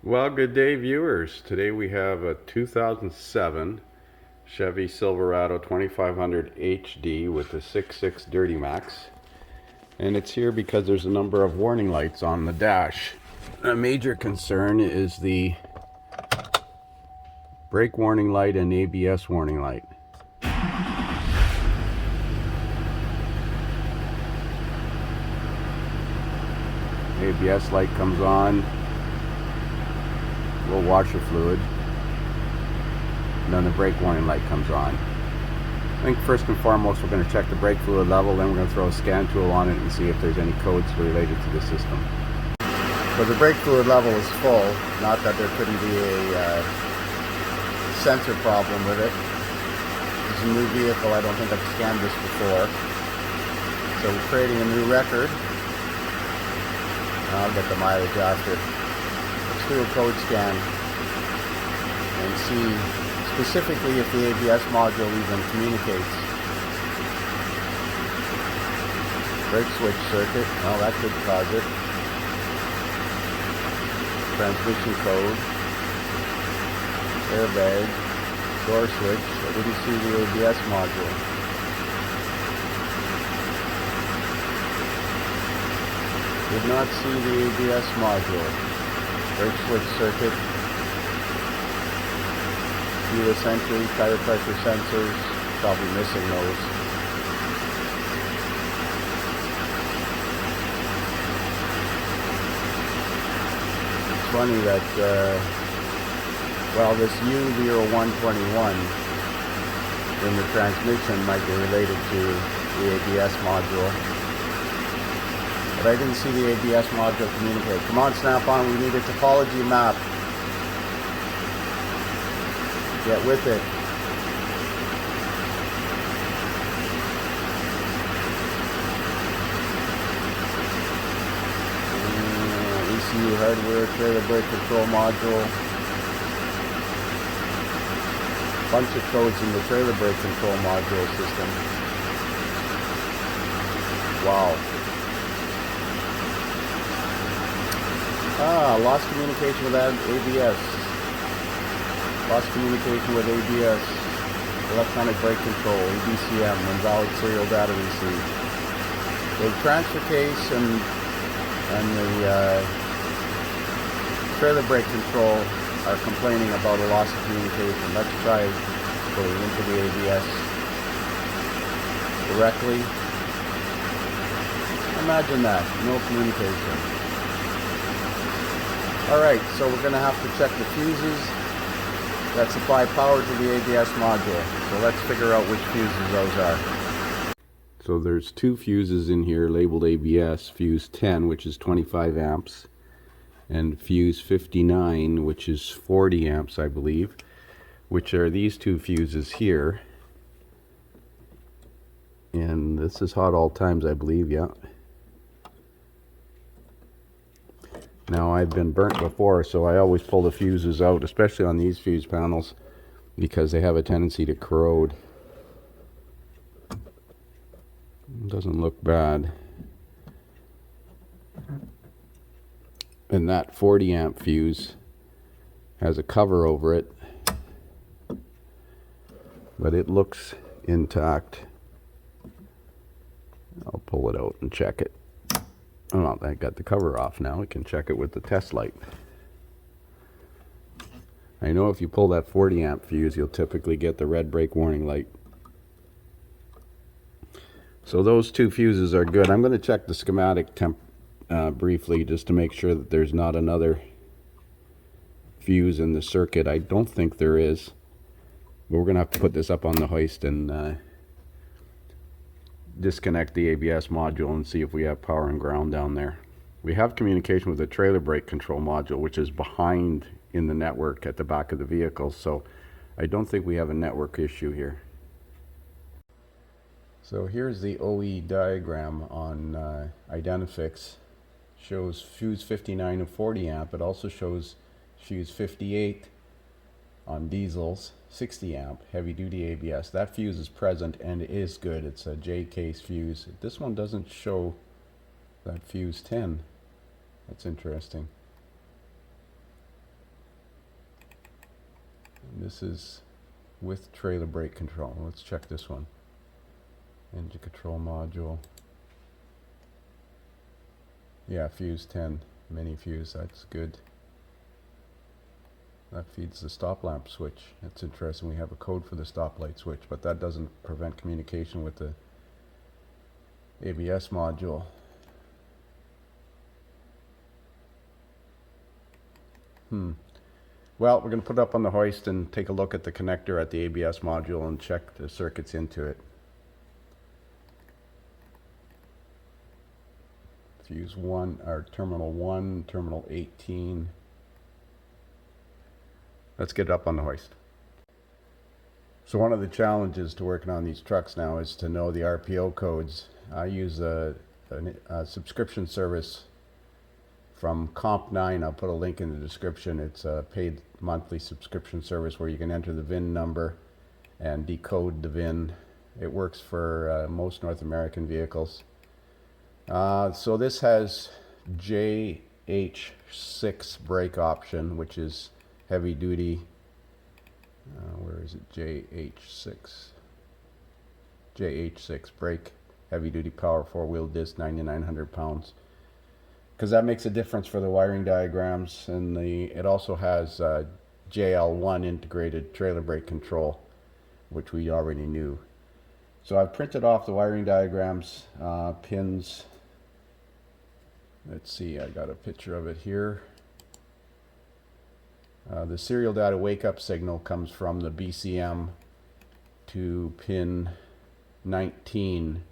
Well, good day, viewers. Today we have a 2007 Chevy Silverado 2500 HD with a 6.6 Dirty Max. And it's here because there's a number of warning lights on the dash. A major concern is the brake warning light and ABS warning light. ABS light comes on, low washer fluid, and then the brake warning light comes on. I think first and foremost we're going to check the brake fluid level, then we're going to throw a scan tool on it and see if there's any codes related to the system. So the brake fluid level is full, not that there couldn't be a sensor problem with it. It's a new vehicle, I don't think I've scanned this before. So we're creating a new record. I'll get the mileage after. Let's do a code scan and see specifically if the ABS module even communicates. Brake switch circuit, well that could cause it. Transmission code, airbag, door switch. I didn't see the ABS module. Did not see the ABS module. Brake switch circuit. Keyless entry, tire pressure sensors, probably missing those. It's funny that, well, this U0121 in the transmission might be related to the ABS module. But I didn't see the ABS module communicate. Come on, Snap-on, we need a topology map. Get with it. ECU hardware, trailer brake control module. Bunch of codes in the trailer brake control module system. Wow. Lost communication with ABS. Lost communication with ABS. Electronic brake control, EBCM, invalid serial data receipt. The transfer case and the trailer brake control are complaining about a loss of communication. Let's try going into the ABS directly. Imagine that, no communication. Alright, so we're going to have to check the fuses that supply power to the ABS module. So let's figure out which fuses those are. So there's two fuses in here labeled ABS, fuse 10, which is 25 amps, and fuse 59, which is 40 amps, I believe, which are these two fuses here. And this is hot all times, I believe, yeah. Now I've been burnt before, so I always pull the fuses out, especially on these fuse panels, because they have a tendency to corrode. Doesn't look bad. And that 40 amp fuse has a cover over it, but it looks intact. I'll pull it out and check it. Oh, I got the cover off now. We can check it with the test light. I know if you pull that 40 amp fuse, you'll typically get the red brake warning light. So those two fuses are good. I'm going to check the schematic briefly just to make sure that there's not another fuse in the circuit. I don't think there is, but we're going to have to put this up on the hoist and disconnect the ABS module and see if we have power and ground down there. We have communication with the trailer brake control module, which is behind in the network at the back of the vehicle, so I don't think we have a network issue here. So here's the OE diagram on Identifix. Shows fuse 59 and 40 amp. It also shows fuse 58 on diesels, 60 amp, heavy duty ABS. That fuse is present and is good. It's a J case fuse. This one doesn't show that fuse 10. That's interesting. This is with trailer brake control. Let's check this one. Engine control module. Yeah, fuse 10, mini fuse, that's good. That feeds the stop lamp switch. That's interesting. We have a code for the stop light switch, but that doesn't prevent communication with the ABS module. Well, we're going to put it up on the hoist and take a look at the connector at the ABS module and check the circuits into it. Fuse 1, or terminal 1, terminal 18. Let's get it up on the hoist. So one of the challenges to working on these trucks now is to know the RPO codes. I use a subscription service from Comp9. I'll put a link in the description. It's a paid monthly subscription service where you can enter the VIN number and decode the VIN. It works for most North American vehicles. So this has JH6 brake option, which is heavy duty. Where is it? JH6 brake, heavy duty power 4-wheel disc, 9,900 pounds. Because that makes a difference for the wiring diagrams, and it also has JL1 integrated trailer brake control, which we already knew. So I've printed off the wiring diagrams, pins. Let's see, I got a picture of it here. The serial data wake-up signal comes from the BCM to pin 19,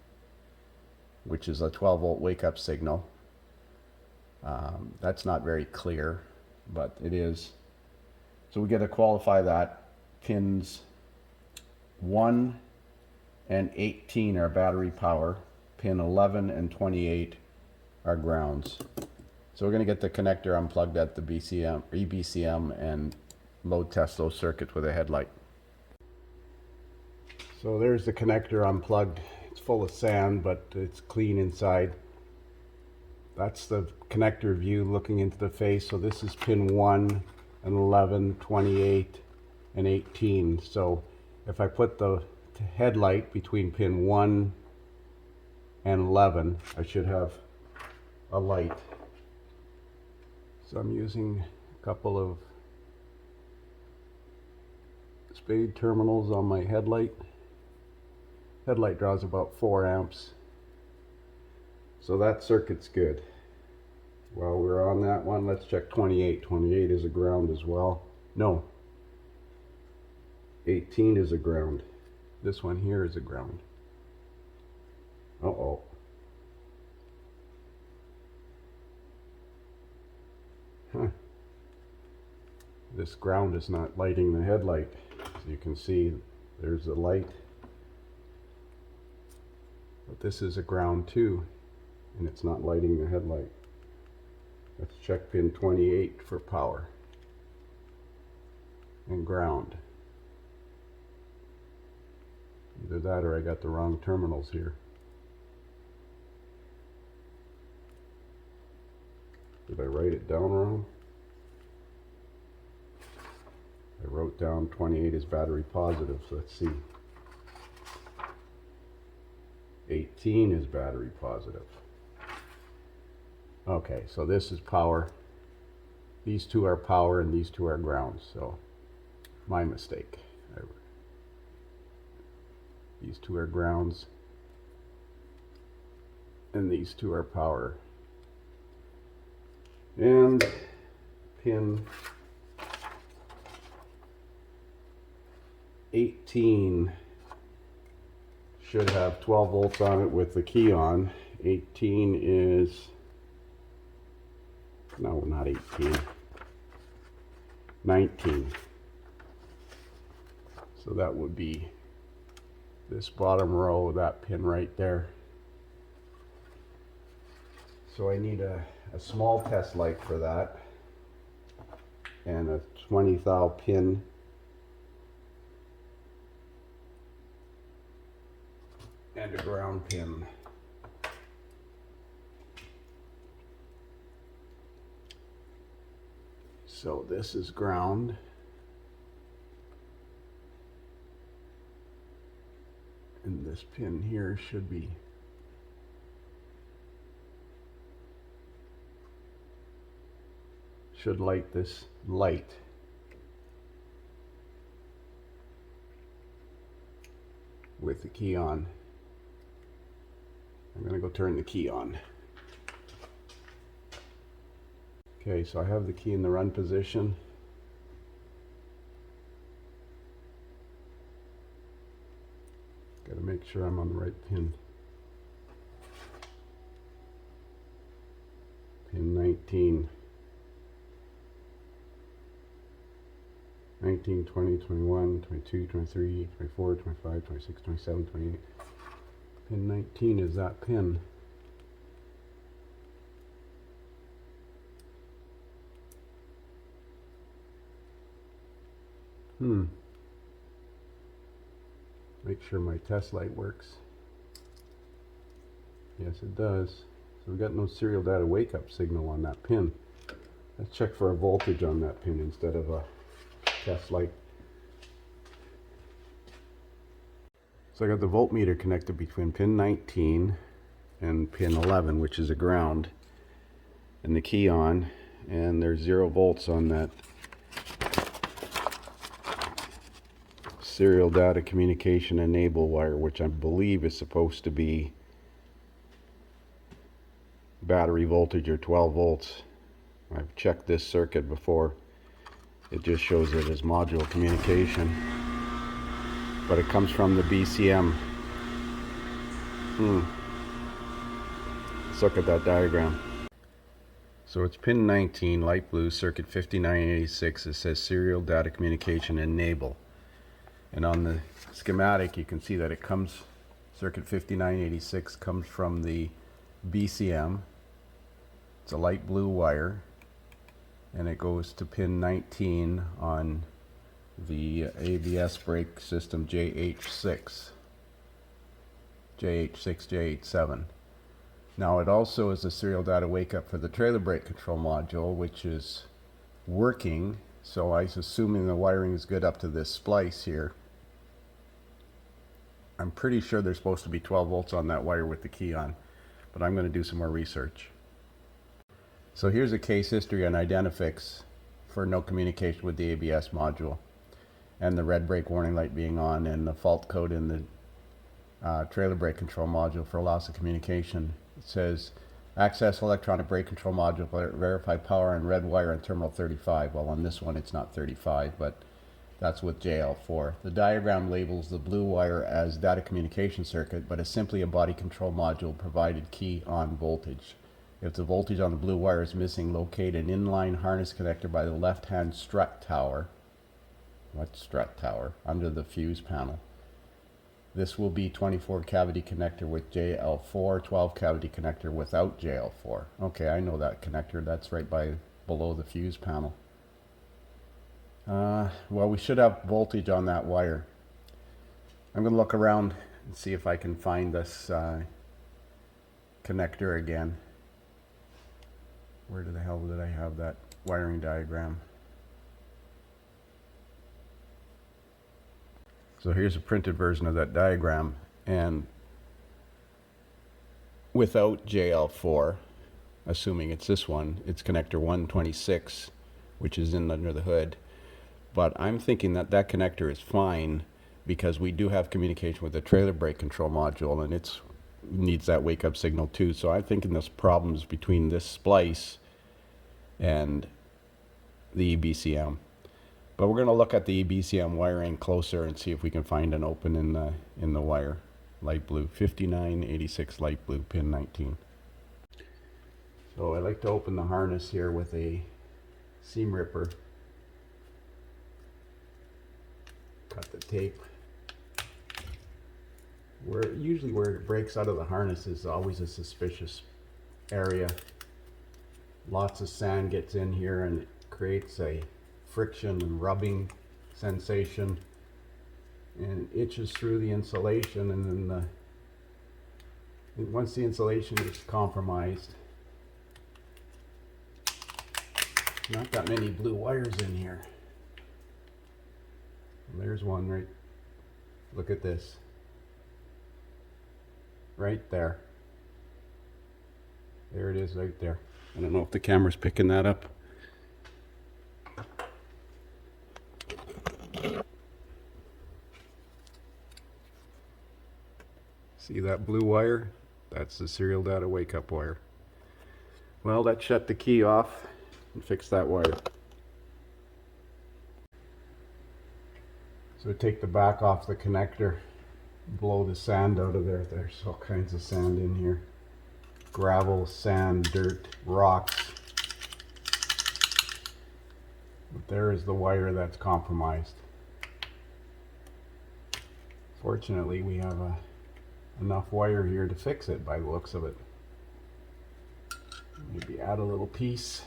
which is a 12-volt wake-up signal. That's not very clear, but it is. So we got to qualify that. Pins 1 and 18 are battery power. Pin 11 and 28 are grounds. So we're going to get the connector unplugged at the BCM, EBCM, and load test those circuits with a headlight. So there's the connector unplugged. It's full of sand, but it's clean inside. That's the connector view looking into the face. So this is pin 1 and 11, 28, and 18. So if I put the headlight between pin 1 and 11, I should have a light. So I'm using a couple of spade terminals on my headlight. Headlight draws about 4 amps. So that circuit's good. While we're on that one, let's check 28. 28 is a ground as well. No. 18 is a ground. This one here is a ground. Uh-oh. Huh. This ground is not lighting the headlight. As you can see, there's the light. But this is a ground too, and it's not lighting the headlight. Let's check pin 28 for power and ground. Either that or I got the wrong terminals here. Did I write it down wrong? I wrote down 28 is battery positive, so let's see. 18 is battery positive. Okay, so this is power. These two are power and these two are ground, so my mistake. These two are grounds and these two are power. And pin 18 should have 12 volts on it with the key on. 18 is, no, not 18, 19. So that would be this bottom row, that pin right there. So I need a small test light for that, and a 20 thou pin, and a ground pin. So this is ground, this pin here should light this light. With the key on. I'm going to go turn the key on. Okay, so I have the key in the run position. Got to make sure I'm on the right pin. Pin 19. 19, 20, 21, 22, 23, 24, 25, 26, 27, 28. Pin 19 is that pin. Make sure my test light works. Yes, it does. So we got no serial data wake up signal on that pin. Let's check for a voltage on that pin instead of a test light. So I got the voltmeter connected between pin 19 and pin 11, which is a ground, and the key on, and there's 0 volts on that serial data communication enable wire, which I believe is supposed to be battery voltage or 12 volts. I've checked this circuit before. It just shows it as module communication, but it comes from the BCM. Let's look at that diagram. So it's pin 19, light blue, circuit 5986. It says serial data communication enable. And on the schematic, you can see that it comes, circuit 5986 comes from the BCM. It's a light blue wire, and it goes to pin 19 on the ABS brake system JH6, JH7. Now it also is a serial data wake up for the trailer brake control module, which is working. So I'm assuming the wiring is good up to this splice here. I'm pretty sure there's supposed to be 12 volts on that wire with the key on, but I'm going to do some more research. So here's a case history on Identifix for no communication with the ABS module, and the red brake warning light being on, and the fault code in the trailer brake control module for loss of communication. It says access electronic brake control module, verify power on red wire on terminal 35. Well, on this one it's not 35, but that's with JL4. The diagram labels the blue wire as data communication circuit, but is simply a body control module provided key on voltage. If the voltage on the blue wire is missing, locate an inline harness connector by the left-hand strut tower. What strut tower? Under the fuse panel. This will be 24 cavity connector with JL4, 12 cavity connector without JL4. Okay, I know that connector. That's right below the fuse panel. Well, we should have voltage on that wire. I'm going to look around and see if I can find this connector again. Where the hell did I have that wiring diagram? So here's a printed version of that diagram, and without JL4, assuming it's this one, it's connector 126, which is under the hood. But I'm thinking that that connector is fine because we do have communication with the trailer brake control module, and it needs that wake up signal too. So I'm thinking there's problems between this splice and the EBCM. But we're going to look at the EBCM wiring closer and see if we can find an open in the wire. Light blue, 5986 light blue, pin 19. So I like to open the harness here with a seam ripper. Cut the tape. Usually where it breaks out of the harness is always a suspicious area. Lots of sand gets in here and it creates a friction and rubbing sensation, and it itches through the insulation, and then once the insulation is compromised, not that many blue wires in here. There's one right, look at this. right there. There it is right there. I don't know if the camera's picking that up. See that blue wire? That's the serial data wake-up wire. Well, that shut the key off and fixed that wire. So take the back off the connector, blow the sand out of there. There's all kinds of sand in here. Gravel, sand, dirt, rocks. But there is the wire that's compromised. Fortunately, we have enough wire here to fix it by the looks of it. Maybe add a little piece.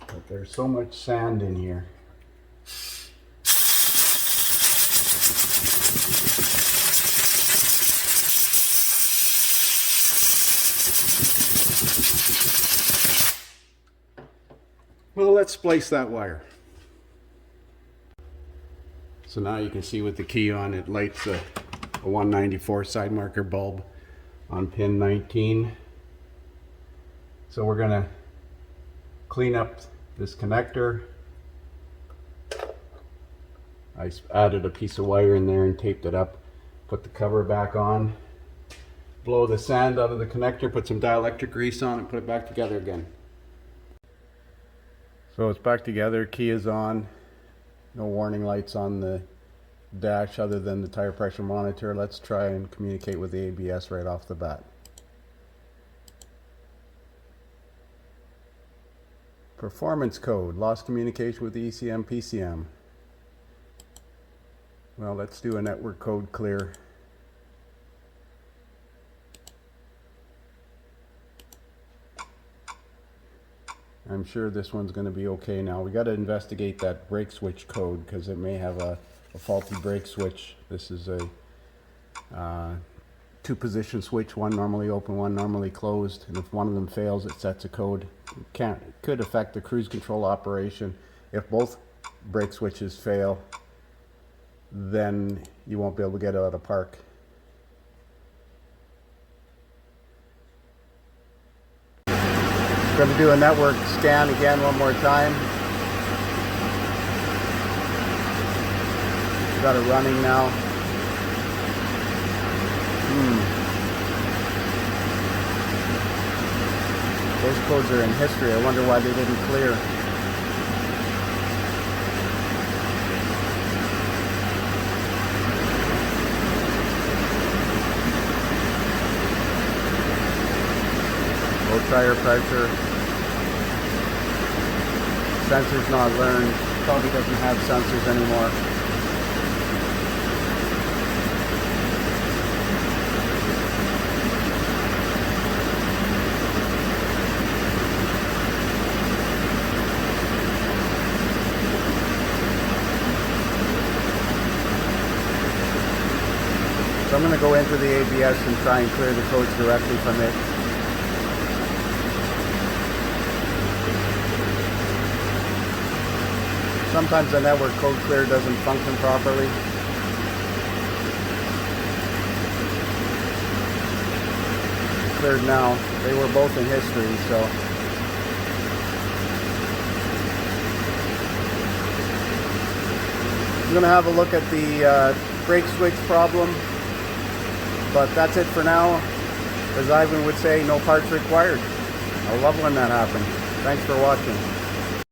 But there's so much sand in here. Well, let's splice that wire. So now you can see with the key on, it lights a 194 side marker bulb on pin 19. So we're going to clean up this connector. I added a piece of wire in there and taped it up. Put the cover back on. Blow the sand out of the connector, put some dielectric grease on, and put it back together again. So it's back together, key is on. No warning lights on the dash other than the tire pressure monitor. Let's try and communicate with the ABS right off the bat. Performance code, lost communication with the ECM PCM. Well, let's do a network code clear. I'm sure this one's going to be okay now. We got to investigate that brake switch code because it may have a faulty brake switch. This is a two-position switch, one normally open, one normally closed, and if one of them fails, it sets a code. It could affect the cruise control operation. If both brake switches fail, then you won't be able to get out of park. Going to do a network scan again one more time. Got it running now. Those codes are in history. I wonder why they didn't clear. Low tire pressure. Sensor's not learned. Probably doesn't have sensors anymore. So I'm going to go into the ABS and try and clear the codes directly from it. Sometimes the network code clear doesn't function properly. Cleared now. They were both in history, so. I'm going to have a look at the brake switch problem, but that's it for now. As Ivan would say, no parts required. I love when that happens. Thanks for watching.